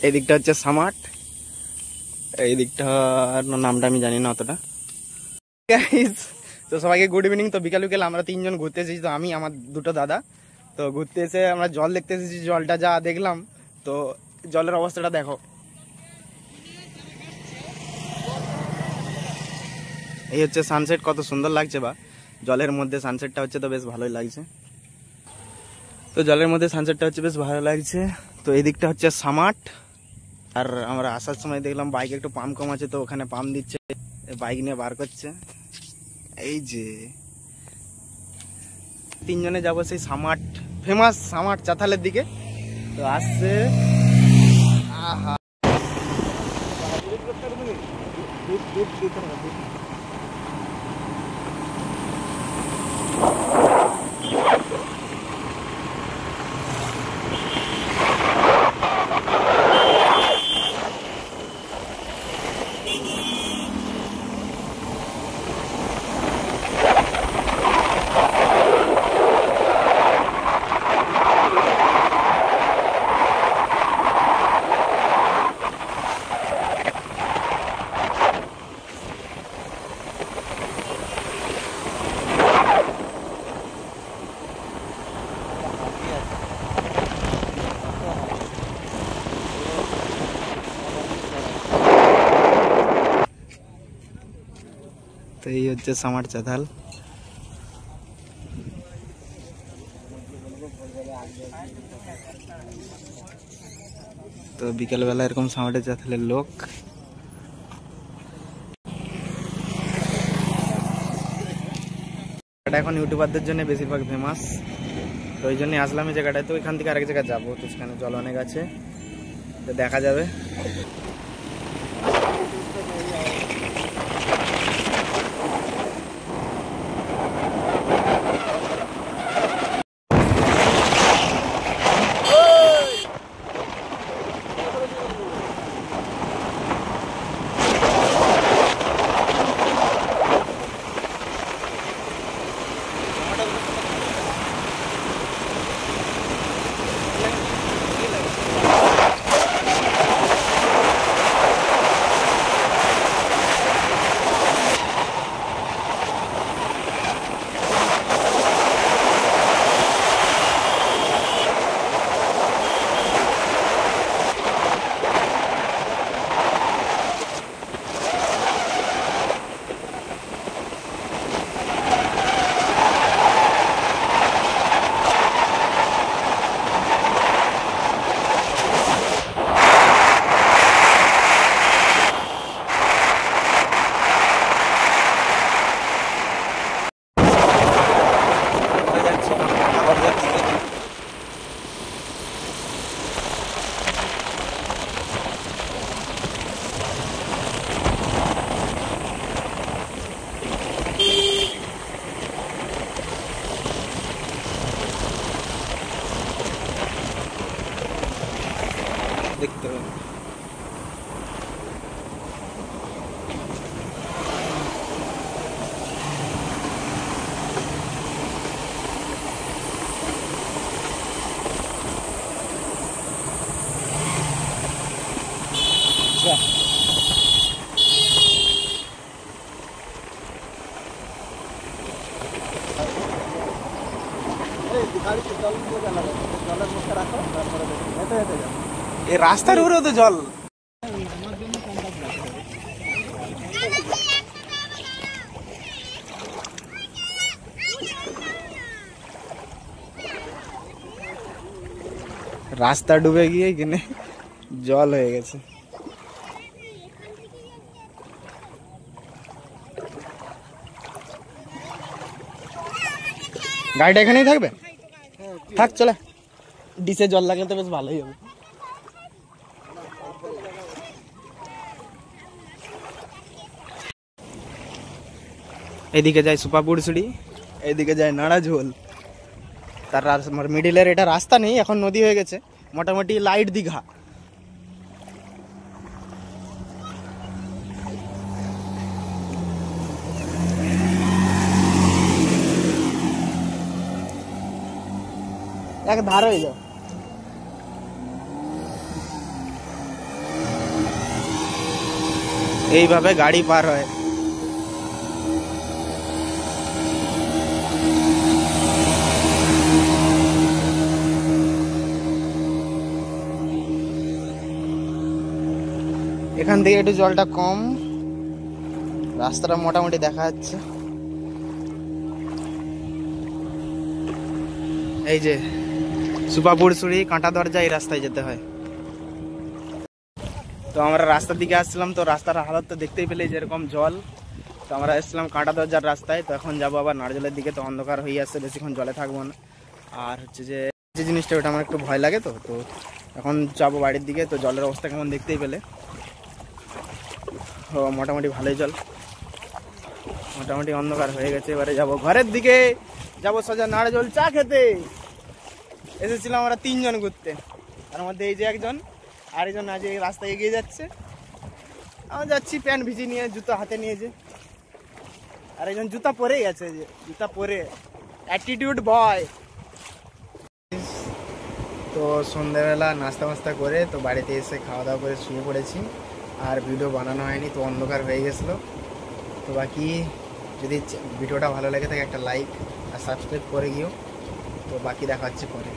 এই দিকটা হচ্ছে সামাট, এই দিকটা নামটা আমি জানি না অতটা। তো সবাইকে গুড ইভিনিং। তো বিকাল বিকেল আমরা তিনজন ঘুরতে এসেছি, তো আমি আমার দুটো দাদা। তো ঘুরতে এসে আমরা জল দেখতে এসেছি, জলটা যা দেখলাম, তো জলের অবস্থাটা দেখো। এই হচ্ছে সানসেট, কত সুন্দর লাগছে, বা জলের মধ্যে সানসেটটা হচ্ছে তো বেশ ভালোই লাগছে। তো জলের মধ্যে সানসেটটা হচ্ছে বেশ ভালো লাগছে। তো এই দিকটা হচ্ছে সামাট। আর আমরা আসার সময় দেখলাম বাইক একটু পাম্প কম আছে, তো ওখানে পাম্প দিচ্ছে, বাইক নিয়ে বার করছে। এই যে তিনজনে যাবো সেই সামাট, ফেমাস সামাট চাতালের দিকে। তো আসছে, আহা তো এই হচ্ছে সামার চাতাল। তো বিকেলবেলা এরকম সামারের চাতালের লোক। এটা এখন ইউটিউবারদের জন্য বেশিরভাগ ফেমাস, তো ওই জন্যই আসলাম এই জায়গাটায়। তো এখান থেকে আরেক জায়গায় যাবো, তো সেখানে জল অনেক আছে, তো দেখা যাবে। দেখতে হবে। এই রাস্তার উপরেও তো জল। রাস্তা ডুবে গিয়ে কিনে জল হয়ে গেছে। গাড়িটা এখানেই থাকবে, থাক চলে। ডিসে জল লাগলে তো বেশ ভালোই হবে। এদিকে যায় সুপাপুর সিঁড়ি, এদিকে যায় নাড়াঝোল। তার মিডিলের এটা রাস্তা নেই, এখন নদী হয়ে গেছে, মোটামুটি লাইট দীঘা। এক ধার হয়ে যাও। এইভাবে গাড়ি পার হয়। এখান থেকে একটু জলটা কম, রাস্তাটা মোটামুটি দেখা যাচ্ছে। এই যে সুপাপুর সুড়ি কাঁটা দরজা, এই রাস্তায় যেতে হয়। তো আমরা রাস্তার দিকে আসছিলাম, তো রাস্তার হালত তো দেখতেই পেলে যেরকম জল। তো আমরা এসেছিলাম কাঁটা দরজার রাস্তায়, তো এখন যাবো আবার নারজলের দিকে। তো অন্ধকার হয়ে আসছে, বেশিক্ষণ জলে থাকবো না। আর হচ্ছে যে জিনিসটা ওটা আমার একটু ভয় লাগে, তো তো এখন যাবো বাড়ির দিকে। তো জলের অবস্থা কেমন দেখতেই পেলে, ও মোটামুটি ভালোই জল, মোটামুটি অন্ধকার হয়ে গেছে। এবারে যাবো ঘরের দিকে, যাবো সোজা নারজল চা খেতে। এসেছিলাম আমরা 3 জন ঘুরতে, তার মধ্যে এই যে একজন, আরেকজন আজ এই রাস্তায় এগিয়ে যাচ্ছে। আমরা যাচ্ছি প্যান্ট ভিজি নিয়ে, জুতো হাতে নিয়েছে, আর একজন জুতা পরেই আছে, যে জুতা পরে অ্যাটিটিউড বয়। তো সন্ধ্যাবেলা নাস্তা মাস্তা করে তো বাড়িতে এসে খাওয়া দাওয়া করে শুয়ে পড়েছি, আর ভিডিও বানানো হয়নি, তো অন্ধকার হয়ে গেছিলো। তো বাকি যদি ভিডিওটা ভালো লেগে থাকে একটা লাইক আর সাবস্ক্রাইব করে গিয়েও। তো বাকি দেখা হচ্ছে পরে।